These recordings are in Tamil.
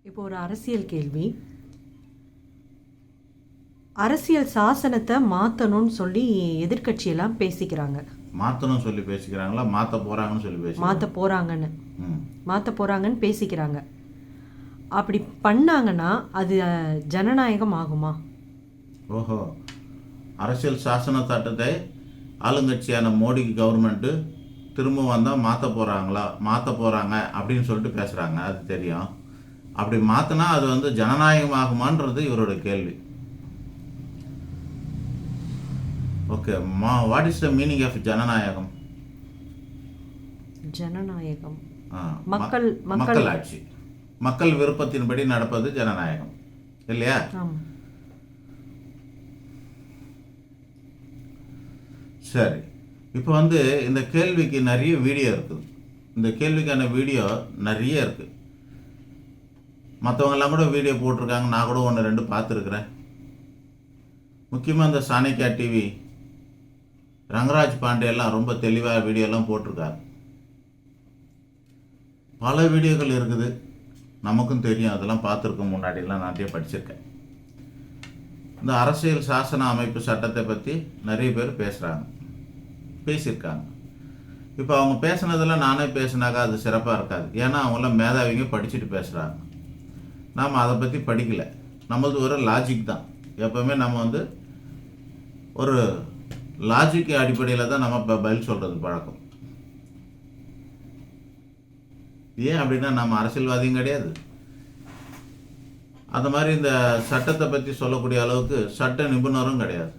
இப்போ ஒரு அரசியல் கேள்வி. அரசியல் சாசனத்தை மாற்றணும்னு சொல்லி எதிர்க்கட்சியெல்லாம் பேசிக்கிறாங்க. மாற்றணும் சொல்லி பேசிக்கிறாங்களா, மாற்ற போகிறாங்கன்னு சொல்லி மாற்ற பேசிக்கிறாங்க. போகிறாங்கன்னு ம் மாற்ற போகிறாங்கன்னு பேசிக்கிறாங்க. அப்படி பண்ணாங்கன்னா அது ஜனநாயகம் ஆகுமா? ஓஹோ, அரசியல் சாசன சட்டத்தை ஆளுங்கட்சியான மோடி கவர்மெண்ட்டு திரும்ப வந்தால் மாற்ற போகிறாங்க அப்படின்னு சொல்லிட்டு பேசுகிறாங்க. அது தெரியும். அப்படி மாற்றினா அது வந்து ஜனநாயகம் ஆகுமான்றது இவரோட கேள்வி. Okay, what is the meaning of ஜனநாயகம்? ஜனநாயகம் ஆ, மக்கள் மக்கள் ஆட்சி, மக்கள் விருப்பத்தின்படி நடப்பது ஜனநாயகம் இல்லையா? ஆமாம். சரி, இப்போ வந்து இந்த கேள்விக்கு நிறைய வீடியோ இருக்குது. இந்த கேள்விக்கான வீடியோ நிறைய இருக்குது. மற்றவங்கெல்லாம் கூட வீடியோ போட்டிருக்காங்க. நான் கூட 1-2 பார்த்துருக்குறேன். முக்கியமாக இந்த சாணக்கியா டிவி ரங்கராஜ் பாண்டே எல்லாம் ரொம்ப தெளிவாக வீடியோலாம் போட்டிருக்காரு. பல வீடியோக்கள் இருக்குது, நமக்கும் தெரியும். அதெல்லாம் பார்த்துருக்கோம், முன்னாடிலாம் நிறைய படிச்சிருக்கேன். இந்த அரசியல் சாசன அமைப்பு சட்டத்தை பற்றி நிறைய பேர் பேசியிருக்காங்க. இப்போ அவங்க பேசுனதெல்லாம் நானே பேசினாக்கா அது சிறப்பாக இருக்காது. ஏன்னா அவங்களாம் மேதாவிங்க, படிச்சுட்டு பேசுகிறாங்க. நாம் அதை பற்றி படிக்கலை. நம்மளது ஒரு லாஜிக் தான். எப்போவுமே நம்ம வந்து ஒரு லாஜிக் அடிப்படையில் தான் நம்ம இப்போ பதில் சொல்கிறது பழக்கம். ஏன் அப்படின்னா நம்ம அரசியல்வாதியும் கிடையாது. அந்த மாதிரி இந்த சட்டத்தை பற்றி சொல்லக்கூடிய அளவுக்கு சட்ட நிபுணரும் கிடையாது.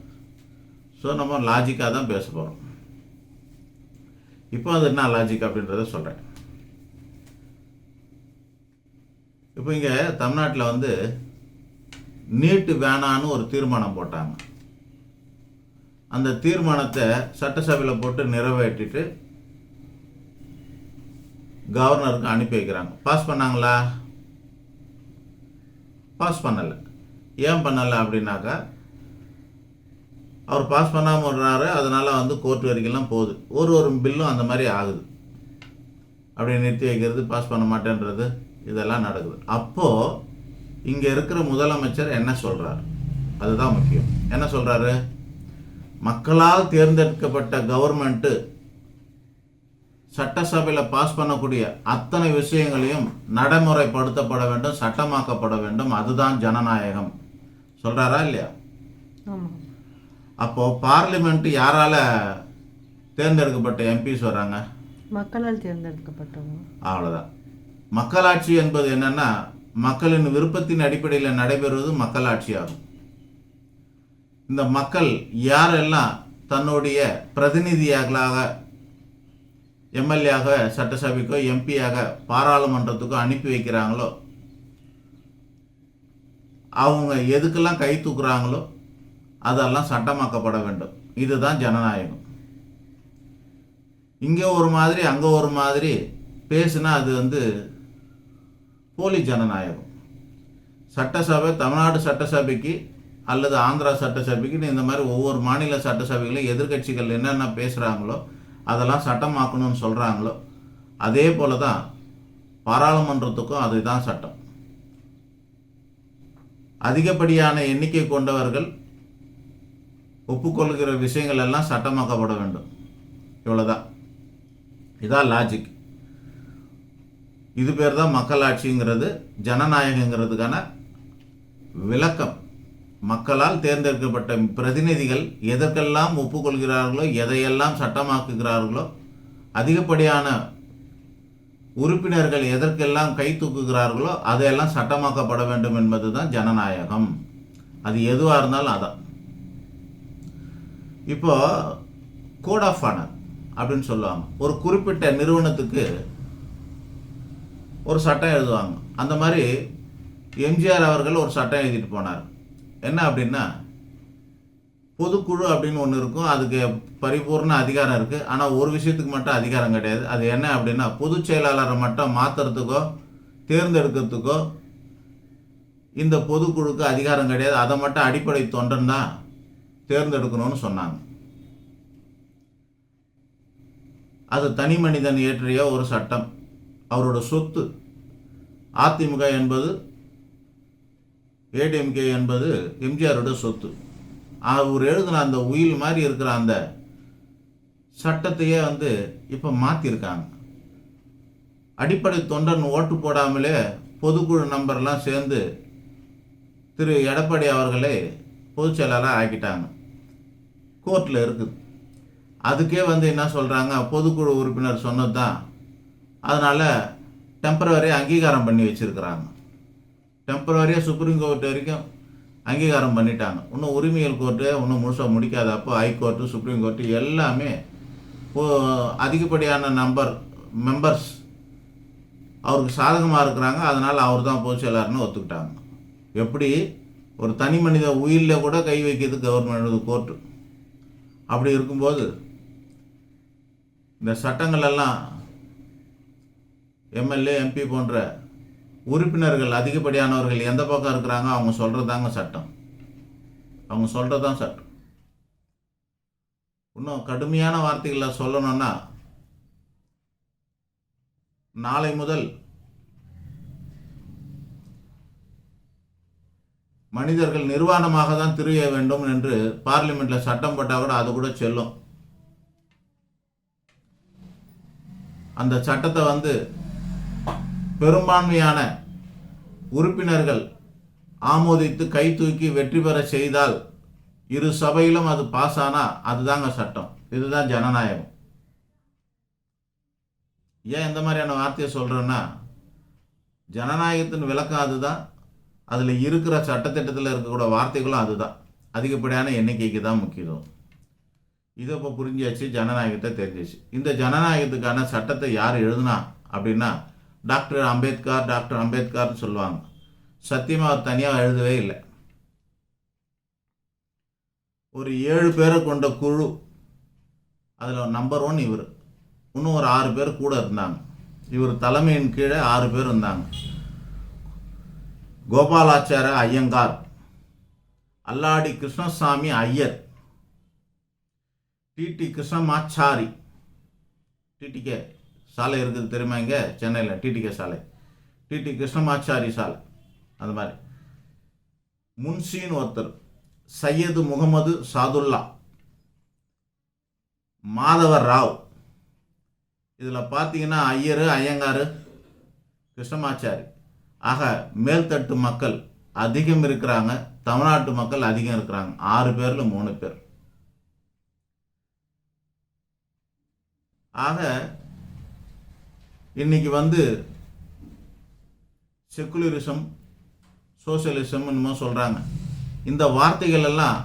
ஸோ நம்ம லாஜிக்காக தான் பேச போகிறோம். இப்போ அது என்ன லாஜிக் அப்படின்றத சொல்கிறேன். இப்போ இங்கே தமிழ்நாட்டில் வந்து நீட்டு வேணான்னு ஒரு தீர்மானம் போட்டாங்க. அந்த தீர்மானத்தை சட்டசபையில் போட்டு நிறைவேற்றிட்டு கவர்னருக்கு அனுப்பி வைக்கிறாங்க. பாஸ் பண்ணாங்களா? பாஸ் பண்ணலை. ஏன் பண்ணலை அப்படின்னாக்கா, அவர் பாஸ் பண்ணாமல் விடுறாரு. அதனால் வந்து கோர்ட் வரைக்கும்லாம் போகுது. ஒரு பில்லும் அந்த மாதிரி ஆகுது. அப்படி நிறுத்தி வைக்கிறது, பாஸ் பண்ண மாட்டேன்றது, இதெல்லாம் நடக்குது. அப்போது இங்கே இருக்கிற முதலமைச்சர் என்ன சொல்கிறார்? அதுதான் முக்கியம். என்ன சொல்கிறாரு? மக்களால் தேர்ந்தெடுக்கப்பட்ட கவர்மெண்ட்டு சட்டசபையில் பாஸ் பண்ணக்கூடிய அத்தனை விஷயங்களையும் நடைமுறைப்படுத்தப்பட வேண்டும், சட்டமாக்கப்பட வேண்டும். அதுதான் ஜனநாயகம் சொல்கிறாரா இல்லையா? ஆமாம். அப்போது பார்லிமெண்ட்டு யாரால் தேர்ந்தெடுக்கப்பட்ட எம்பிஸ் வராங்க? மக்களால் தேர்ந்தெடுக்கப்பட்டவங்க. அவ்வளோதான். மக்களாட்சி என்பது என்னன்னா, மக்களின் விருப்பத்தின் அடிப்படையில் நடைபெறுவது மக்களாட்சி ஆகும். இந்த மக்கள் யாரெல்லாம் தன்னுடைய பிரதிநிதியாக, எம்எல்ஏயாக சட்டசபைக்கோ எம்பியாக பாராளுமன்றத்துக்கோ அனுப்பி வைக்கிறாங்களோ, அவங்க எதுக்கெல்லாம் கை தூக்குறாங்களோ அதெல்லாம் சட்டமாக்கப்பட வேண்டும். இதுதான் ஜனநாயகம். இங்கே ஒரு மாதிரி அங்கே ஒரு மாதிரி பேசுனா அது வந்து போலி ஜனநாயகம். சட்டசபை, தமிழ்நாடு சட்டசபைக்கு அல்லது ஆந்திரா சட்டசபைக்கு, இந்த மாதிரி ஒவ்வொரு மாநில சட்டசபைகளும் எதிர்க்கட்சிகள் என்னென்ன பேசுகிறாங்களோ அதெல்லாம் சட்டமாக்கணும்னு சொல்கிறாங்களோ அதே போல தான் பாராளுமன்றத்துக்கும் அதுதான் சட்டம். அதிகப்படியான எண்ணிக்கை கொண்டவர்கள் ஒப்புக்கொள்கிற விஷயங்கள் எல்லாம் சட்டமாக்கப்பட வேண்டும். இவ்வளோதான். இதான் லாஜிக். இது பேர் தான் மக்களாட்சிங்கிறது, ஜனநாயகங்கிறதுக்கான விளக்கம். மக்களால் தேர்ந்தெடுக்கப்பட்ட பிரதிநிதிகள் எதற்கெல்லாம் ஒப்புக்கொள்கிறார்களோ, எதையெல்லாம் சட்டமாக்குகிறார்களோ, அதிகப்படியான உறுப்பினர்கள் எதற்கெல்லாம் கை தூக்குகிறார்களோ அதையெல்லாம் சட்டமாக்கப்பட வேண்டும் என்பது தான் ஜனநாயகம். அது எதுவாக இருந்தாலும் அதான். இப்போ கோட் ஆஃப் ஆனர் அப்படின்னு சொல்லுவாங்க. ஒரு குறிப்பிட்ட நிறுவனத்துக்கு ஒரு சட்டம் எழுதுவாங்க. அந்த மாதிரி எம்ஜிஆர் அவர்கள் ஒரு சட்டம் எழுதிட்டு போனார். என்ன அப்படின்னா, பொதுக்குழு அப்படின்னு ஒன்று இருக்கும். அதுக்கு பரிபூர்ண அதிகாரம் இருக்குது. ஆனால் ஒரு விஷயத்துக்கு மட்டும் அதிகாரம் கிடையாது. அது என்ன அப்படின்னா, பொதுச் செயலாளரை மட்டும் மாற்றுறதுக்கோ தேர்ந்தெடுக்கிறதுக்கோ இந்த பொதுக்குழுக்கு அதிகாரம் கிடையாது. அதை மட்டும் அடிப்படை தொண்டன் தான் தேர்ந்தெடுக்கணும்னு சொன்னாங்க. அது தனி மனிதன் இயற்றிய ஒரு சட்டம். அவரோட சொத்து. அதிமுக என்பது ஏடிஎம்கே என்பது எம்ஜிஆரோட சொத்து. அவர் எழுதின அந்த உயில் மாதிரி இருக்கிற அந்த சட்டத்தையே வந்து இப்போ மாற்றிருக்காங்க. அடிப்படை தொண்டன் ஓட்டு போடாமலே பொதுக்குழு நம்பர்லாம் சேர்ந்து திரு எடப்பாடி அவர்களே பொதுச் செயலாளராக ஆக்கிட்டாங்க. கோர்ட்டில் இருக்குது. அதுக்கே வந்து என்ன சொல்கிறாங்க, பொதுக்குழு உறுப்பினர் சொன்னது தான், அதனால் டெம்பரவரி அங்கீகாரம் பண்ணி வச்சுருக்கிறாங்க. டெம்பரவரியாக சுப்ரீம் கோர்ட் வரைக்கும் அங்கீகாரம் பண்ணிட்டாங்க. இன்னும் உரிமையல் கோர்ட்டு இன்னும் முழுசாக முடிக்காத. அப்போ ஹைகோர்ட்டு, சுப்ரீம் கோர்ட்டு எல்லாமே அதிகப்படியான மெம்பர்ஸ் அவருக்கு சாதகமாக இருக்கிறாங்க. அதனால் அவர் தான் பொதுச் செயலாளர்னு ஒத்துக்கிட்டாங்க. எப்படி ஒரு தனி மனித உயிரில் கூட கை வைக்கிறது கவர்மெண்ட் கோர்ட்டு. அப்படி இருக்கும்போது இந்த சட்டங்கள் எல்லாம் எம்எல்ஏ, எம்பி போன்ற உறுப்பினர்கள் அதிகப்படியானவர்கள் எந்த பக்கம் இருக்கிறாங்க, அவங்க சொல்கிறது தாங்க சட்டம். அவங்க சொல்கிறது தான் சட்டம். இன்னும் கடுமையான வார்த்தைகளை சொல்லணும்னா, நாளை முதல் மனிதர்கள் நிர்வாணமாக தான் திரிய வேண்டும் என்று பார்லிமெண்ட்டில் சட்டம் போட்டால் கூட அது கூட செல்லும். அந்த சட்டத்தை வந்து பெரும்பான்மையான உறுப்பினர்கள் ஆமோதித்து கை தூக்கி வெற்றி பெற செய்தால், இரு சபையிலும் அது பாஸ் ஆனால் அதுதாங்க சட்டம். இதுதான் ஜனநாயகம். ஏன் இந்த மாதிரியான வார்த்தையை சொல்கிறேன்னா, ஜனநாயகத்தின் விளக்கம் அதுதான். அதில் இருக்கிற சட்டத்திட்டத்தில் இருக்கக்கூடிய வார்த்தைகளும் அதுதான். அதிகப்படியான எண்ணிக்கைக்கு தான் முக்கியத்துவம். இதை இப்போ புரிஞ்சாச்சு, ஜனநாயகத்தை தெரிஞ்சிச்சு. இந்த ஜனநாயகத்துக்கான சட்டத்தை யார் எழுதுனா அப்படின்னா டாக்டர் அம்பேத்கர்னு சொல்லுவாங்க. சத்தியமாக அவர் தனியாக எழுதவே இல்லை. ஒரு 7 பேரை கொண்ட குழு, அதில் நம்பர் 1 இவர். இன்னும் ஒரு 6 பேர் கூட இருந்தாங்க. இவர் தலைமையின் கீழே 6 பேர் இருந்தாங்க. கோபாலாச்சார ஐயங்கார், அல்லாடி கிருஷ்ணசாமி ஐயர், டிடி கிருஷ்ணமாச்சாரி, டிடிகே சாலை இருக்குது தெரியுமா, இங்கே சென்னையில் டிடிகே சாலை, டிடி கிருஷ்ணமாச்சாரி சாலை, அது மாதிரி. முன்ஷின்னு ஒருத்தர், சையது முகமது சாதுல்லா, மாதவர் ராவ். இதில் பார்த்தீங்கன்னா ஐயர், ஐயங்கார், கிருஷ்ணமாச்சாரி. ஆக மேல்தட்டு மக்கள் அதிகம் இருக்கிறாங்க, தமிழ்நாட்டு மக்கள் அதிகம் இருக்கிறாங்க. 6 பேரில் 3 பேர். ஆக இன்னைக்கு வந்து செக்குலரிசம், சோசியலிசம் என்னமோ சொல்கிறாங்க. இந்த வார்த்தைகள் எல்லாம்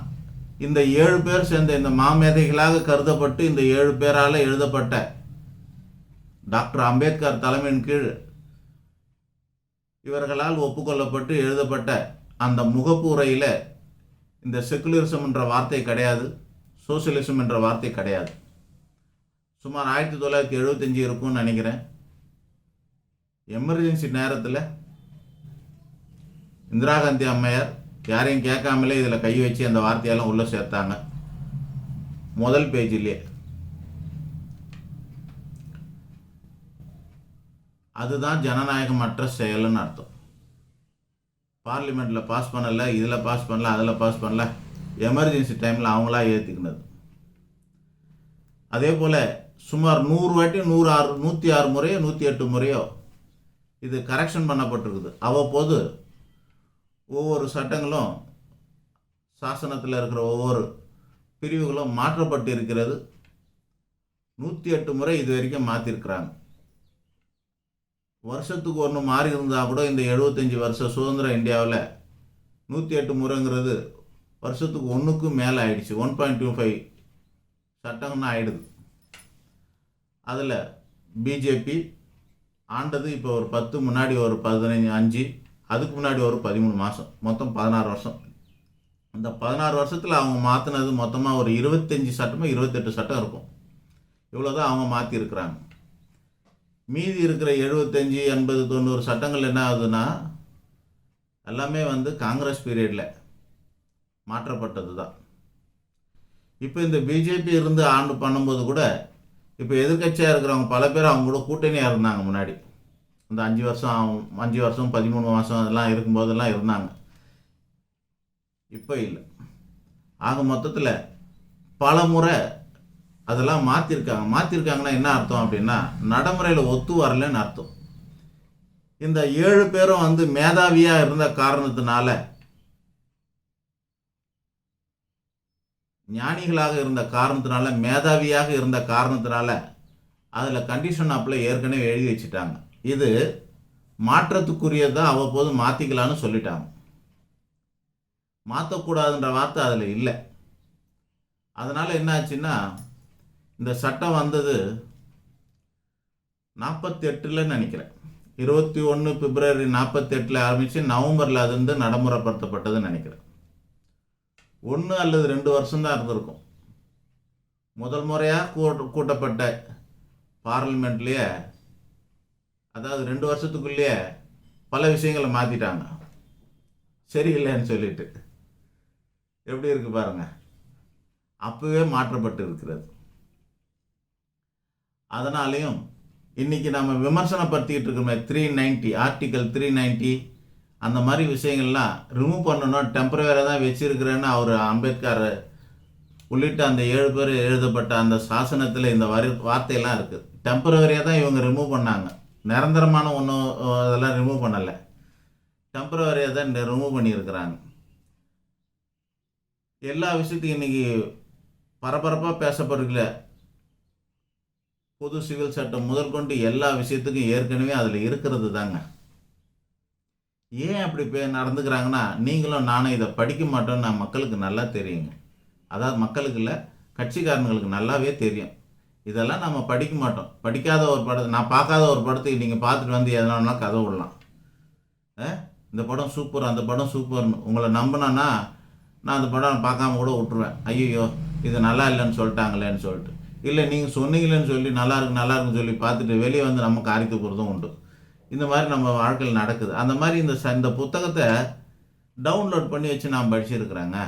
இந்த 7 பேர் சேர்ந்த இந்த மாமேதைகளாக கருதப்பட்டு இந்த 7 பேரால் எழுதப்பட்ட டாக்டர் அம்பேத்கர் தலைமையின் கீழ் இவர்களால் ஒப்புக்கொள்ளப்பட்டு எழுதப்பட்ட அந்த முகப்புரையில் இந்த செக்குலரிசம் என்ற வார்த்தை கிடையாது, சோசியலிசம் என்ற வார்த்தை கிடையாது. சுமார் 1975 இருக்கும்னு நினைக்கிறேன். எமர்ஜென்சி நேரத்தில் இந்திரா காந்தி அம்மையார் யாரையும் கேட்காமலே இதில் கை வச்சு அந்த வார்த்தையெல்லாம் உள்ளே சேர்த்தாங்க, முதல் பேஜிலே. அதுதான் ஜனநாயகமற்ற செயல்னு அர்த்தம். பார்லிமெண்ட்டில் பாஸ் பண்ணலை, இதில் பாஸ் பண்ணல, அதில் பாஸ் பண்ணல, எமர்ஜென்சி டைமில் அவங்களா ஏற்றிக்கினது. அதே போல் சுமார் 100 வாட்டி 106 முறையோ 108 முறையோ இது கரெக்ஷன் பண்ணப்பட்டிருக்குது. அவ்வப்போது ஒவ்வொரு சட்டங்களும், சாசனத்தில் இருக்கிற ஒவ்வொரு பிரிவுகளும் மாற்றப்பட்டு இருக்கிறது. 108 முறை இது வரைக்கும் மாற்றிருக்கிறாங்க. வருஷத்துக்கு ஒன்று மாறி இருந்தால் கூட இந்த 75 வருஷ சுதந்திர இந்தியாவில் 108 முறைங்கிறது வருஷத்துக்கு ஒன்றுக்கும் மேலே ஆயிடுச்சு. 1.25 சட்டம்னு ஆயிடுது. அதில் பிஜேபி ஆண்டது இப்போ ஒரு 10, முன்னாடி ஒரு 15, அதுக்கு முன்னாடி ஒரு 13 மாதம், மொத்தம் 16 வருஷம். அந்த 16 வருஷத்தில் அவங்க மாற்றினது மொத்தமாக ஒரு 25 சட்டமோ 28 சட்டம் இருக்கும். இவ்வளோதான் அவங்க மாற்றிருக்கிறாங்க. மீதி இருக்கிற 75, 80, 90 சட்டங்கள் என்ன ஆகுதுன்னா எல்லாமே வந்து காங்கிரஸ் பீரியடில் மாற்றப்பட்டது தான். இப்போ இந்த பிஜேபி இருந்து ஆண்டு பண்ணும்போது கூட இப்போ எதிர்கட்சியாக இருக்கிறவங்க பல பேர் அவங்க கூட கூட்டணியாக இருந்தாங்க. முன்னாடி இந்த 5 வருஷம் 13 மாதம் அதெல்லாம் இருக்கும்போதெல்லாம் இருந்தாங்க. இப்போ இல்லை. ஆக மொத்தத்தில் பல முறை அதெல்லாம் மாற்றிருக்காங்கன்னா என்ன அர்த்தம் அப்படின்னா நடைமுறையில் ஒத்து வரலன்னு அர்த்தம். இந்த 7 பேரும் வந்து மேதாவியாக இருந்த காரணத்தினால, ஞானிகளாக இருந்த காரணத்தினால, மேதாவியாக இருந்த காரணத்தினால அதில் கண்டிஷன் அப்ளை ஏற்கனவே எழுதி வச்சுட்டாங்க. இது மாற்றத்துக்குரியதான், அவ்வப்போது மாற்றிக்கலான்னு சொல்லிட்டாங்க. மாற்றக்கூடாதுன்ற வார்த்தை அதில் இல்லை. அதனால் என்ன ஆச்சுன்னா, இந்த சட்டம் வந்தது 48ல் நினைக்கிறேன். 21 பிப்ரவரி 48 ஆரம்பித்து நவம்பரில் அது வந்து நடைமுறைப்படுத்தப்பட்டதுன்னு நினைக்கிறேன். 1 அல்லது 2 வருஷம்தான் இருந்திருக்கும். முதல் முறையாக கூட்டப்பட்ட பார்லிமெண்ட்லேயே, அதாவது 2 வருஷத்துக்குள்ளேயே பல விஷயங்களை மாற்றிட்டாங்க, சரியில்லைன்னு சொல்லிட்டு. எப்படி இருக்கு பாருங்க, அப்பவே மாற்றப்பட்டு இருக்கிறது. அதனாலையும் இன்னைக்கு நம்ம விமர்சனப்படுத்திக்கிட்டு இருக்கிறோமே 390 ஆர்டிக்கல் 390 அந்த மாதிரி விஷயங்கள்லாம் ரிமூவ் பண்ணணும், டெம்பரவரியாக தான் வச்சிருக்கிறேன்னு அவர் அம்பேத்கர் உள்ளிட்ட அந்த 7 பேர் எழுதப்பட்ட அந்த சாசனத்தில் இந்த வார்த்தையெல்லாம் இருக்குது. டெம்பரவரியாக தான் இவங்க ரிமூவ் பண்ணாங்க, நிரந்தரமான ஒன்றும் அதெல்லாம் ரிமூவ் பண்ணலை, டெம்பரவரியாக தான் ரிமூவ் பண்ணியிருக்கிறாங்க. எல்லா விஷயத்தையும் இன்றைக்கி பரபரப்பாக பேசப்படுகிற பொது சிவில் சட்டம் முதற்கொண்டு எல்லா விஷயத்துக்கும் ஏற்கனவே அதில் இருக்கிறது தாங்க. ஏன் அப்படி நடந்துக்கிறாங்கன்னா, நீங்களும் நானும் இதை படிக்க மாட்டோம்னு நான் மக்களுக்கு நல்லா தெரியுங்க. அதாவது மக்களுக்கு இல்லை, கட்சிக்காரங்களுக்கு நல்லாவே தெரியும். இதெல்லாம் நம்ம படிக்க மாட்டோம். படிக்காத ஒரு படத்தை, நான் பார்க்காத ஒரு படத்துக்கு நீங்கள் பார்த்துட்டு வந்து எதனால கதை விடலாம். இந்த படம் சூப்பர், அந்த படம் சூப்பர்னு உங்களை நம்பினேன்னா நான் அந்த படம் பார்க்காம கூட விட்டுருவேன். ஐயோ இது நல்லா இல்லைன்னு சொல்லிட்டாங்களேன்னு சொல்லிட்டு. இல்லை நீங்கள் சொன்னீங்களேன்னு சொல்லி நல்லா இருக்குன்னு சொல்லி பார்த்துட்டு வெளியே வந்து நம்ம காரிக்க போகிறதும் உண்டு. இந்த மாதிரி நம்ம வாழ்க்கையில் நடக்குது. அந்த மாதிரி இந்த புத்தகத்தை டவுன்லோட் பண்ணி வச்சு நான் படிச்சிருக்கிறேங்க.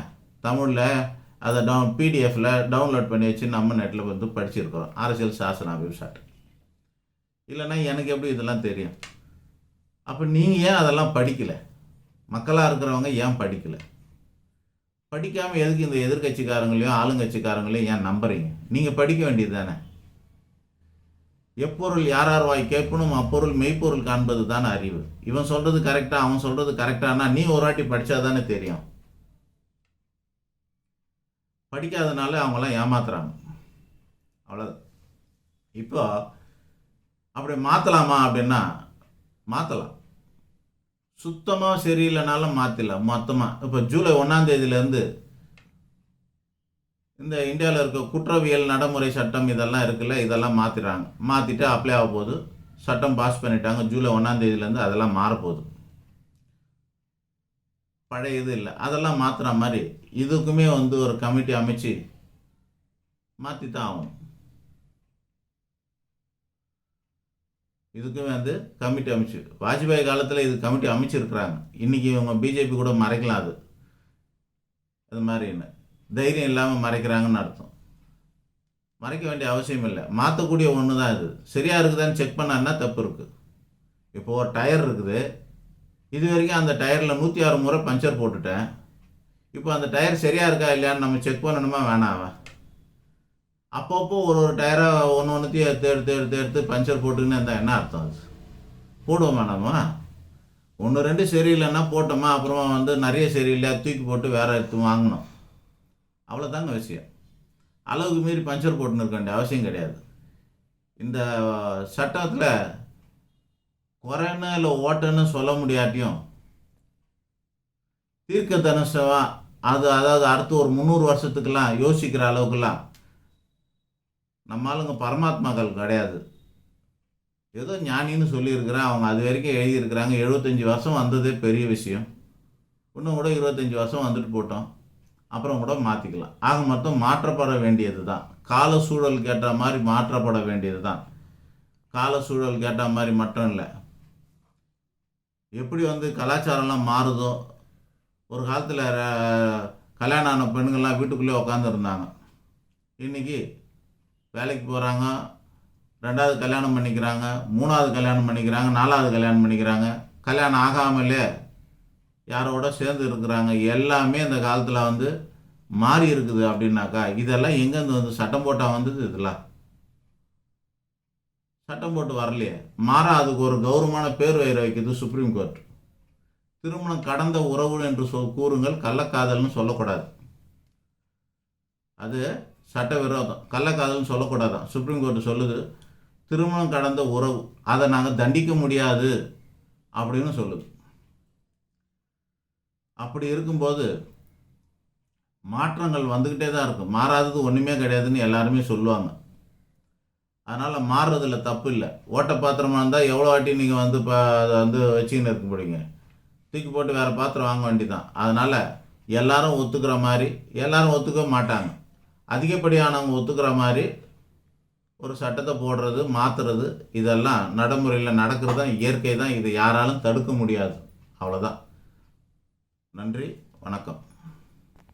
தமிழில் அதை பிடிஎஃப்பில் டவுன்லோட் பண்ணி வச்சு நம்ம நெட்டில் வந்து படிச்சிருக்கிறோம். அரசியல் சாசன வெப்சைட். இல்லைன்னா எனக்கு எப்படி இதெல்லாம் தெரியும்? அப்போ நீங்கள் ஏன் அதெல்லாம் படிக்கலை? மக்களாக இருக்கிறவங்க ஏன் படிக்கலை? படிக்காமல் எதுக்கு இந்த எதிர்கட்சிக்காரங்களையும் ஆளுங்கட்சிக்காரங்களையும் ஏன் நம்புறீங்க? நீங்கள் படிக்க வேண்டியது தானே. எப்பொருள் யாரார் வாய் கேட்பணும் அப்பொருள் மெய்ப்பொருள் காண்பது தானே அறிவு. இவன் சொல்கிறது கரெக்டாக அவன் சொல்கிறது கரெக்டானா நீ ஒரு வாட்டி படித்தா தானே தெரியும். படிக்காதனால அவங்களாம் ஏமாத்துறாங்க, அவ்வளோதான். இப்போ அப்படி மாற்றலாமா அப்படின்னா மாற்றலாம். சுத்தமாக சரியில்லைனாலும் மாற்றிடலாம் மொத்தமாக. இப்போ ஜூலை 1ஆம் தேதியிலேருந்து இந்த இந்தியாவில் இருக்க குற்றவியல் நடைமுறை சட்டம் இதெல்லாம் இருக்குல்ல, இதெல்லாம் மாற்றிட்டு அப்ளை ஆக போகுது. சட்டம் பாஸ் பண்ணிட்டாங்க. ஜூலை 1ஆம் தேதியிலேருந்து அதெல்லாம் மாறப்போகுது. பழைய இது இல்லை, அதெல்லாம் மாற்றுற மாதிரி இதுக்குமே வந்து ஒரு கமிட்டி அமைச்சு மாற்றி தான் ஆகணும். இதுக்குமே வந்து கமிட்டி அமைச்சு வாஜ்பாய் காலத்தில் இது கமிட்டி அமைச்சிருக்கிறாங்க. இன்றைக்கி இவங்க பிஜேபி கூட மறைக்கலாம். அது மாதிரி என்ன தைரியம் இல்லாமல் மறைக்கிறாங்கன்னு அர்த்தம். மறைக்க வேண்டிய அவசியம் இல்லை, மாற்றக்கூடிய ஒன்று தான். இது சரியாக இருக்குதான்னு செக் பண்ணான்னா தப்பு இருக்குது. இப்போ ஒரு டயர் இருக்குது, இது வரைக்கும் அந்த டயரில் 106 முறை பஞ்சர் போட்டுட்டேன். இப்போ அந்த டயர் சரியாக இருக்கா இல்லையான்னு நம்ம செக் பண்ணணுமா வேணாவா? அப்பப்போ ஒரு டயராக ஒன்றுத்தையும் எடுத்து பஞ்சர் போட்டுக்கின்னு இருந்தால் என்ன அர்த்தம்? அது போடுவோம் வேணாமா? 1-2 சரியில்லைன்னா போட்டோமா, அப்புறமா வந்து நிறைய சரியில்லையா தூக்கி போட்டு வேறு எடுத்து வாங்கணும். அவ்வளோதாங்க விஷயம். அளவுக்கு மீறி பஞ்சர் போட்டுன்னு இருக்க வேண்டிய அவசியம் கிடையாது. இந்த சட்டத்தில் குறைன்னு இல்லை ஓட்டன்னு சொல்ல முடியாட்டியும் தீர்க்க தனுஷமாக அதாவது அடுத்து ஒரு 300 வருஷத்துக்கெல்லாம் யோசிக்கிற அளவுக்குலாம் நம்ம ஆளுங்க பரமாத்மாக்கள் கிடையாது. ஏதோ ஞானின்னு சொல்லியிருக்கிறேன், அவங்க அது வரைக்கும் எழுதியிருக்கிறாங்க. 75 வருஷம் வந்ததே பெரிய விஷயம். இன்னும் கூட 25 வருஷம் வந்துட்டு போட்டோம், அப்புறம் கூட மாற்றிக்கலாம். ஆக மொத்தம் மாற்றப்பட வேண்டியது தான். கால சூழல் கேட்ட மாதிரி மாற்றப்பட வேண்டியது தான். கால சூழல் கேட்ட மாதிரி மட்டும் இல்லை. எப்படி வந்து கலாச்சாரம்லாம் மாறுதோ, ஒரு காலத்தில் கல்யாணம் ஆன பெண்கள்லாம் வீட்டுக்குள்ளே உட்காந்துருந்தாங்க. இன்றைக்கி வேலைக்கு போகிறாங்க, 2வது கல்யாணம் பண்ணிக்கிறாங்க, 3வது கல்யாணம் பண்ணிக்கிறாங்க, 4வது கல்யாணம் பண்ணிக்கிறாங்க. கல்யாணம் ஆகாமலே யாரோட சேர்ந்து இருக்கிறாங்க, எல்லாமே இந்த காலத்தில் வந்து மாறி இருக்குது அப்படின்னாக்கா இதெல்லாம் எங்கேருந்து வந்து சட்டம் போட்டால் வந்தது? இதெல்லாம் சட்டம் போட்டு வரலையே. மாறா அதுக்கு ஒரு கௌரவமான பேர் வைக்கிறது சுப்ரீம் கோர்ட். திருமணம் கடந்த உறவு என்று கூறுங்கள், கள்ளக்காதல்னு சொல்லக்கூடாது. அது சட்டவிரோதம். கள்ளக்காதல்னு சொல்லக்கூடாதான். சுப்ரீம் கோர்ட் சொல்லுது திருமணம் கடந்த உறவு, அதை நாங்கள் தண்டிக்க முடியாது அப்படின்னு சொல்லுது. அப்படி இருக்கும்போது மாற்றங்கள் வந்துக்கிட்டே தான் இருக்கும். மாறாதது ஒன்றுமே கிடையாதுன்னு எல்லாருமே சொல்லுவாங்க. அதனால் மாறுறதுல தப்பு இல்லை. ஓட்ட பாத்திரமாக இருந்தால் எவ்வளோ வாட்டி நீங்கள் வந்து இப்போ அதை வந்து வச்சுக்கின்னு இருக்க முடியுங்க? தூக்கி போட்டு வேறு பாத்திரம் வாங்க வேண்டிதான். அதனால் எல்லாரும் ஒத்துக்கிற மாதிரி, எல்லாரும் ஒத்துக்க மாட்டாங்க. அதிகப்படியானவங்க ஒத்துக்கிற மாதிரி ஒரு சட்டத்தை போடுறது, மாற்றுறது, இதெல்லாம் நடைமுறையில் நடக்கிறது தான், இயற்கை தான். இதை யாராலும் தடுக்க முடியாது. அவ்வளோதான். நன்றி, வணக்கம்.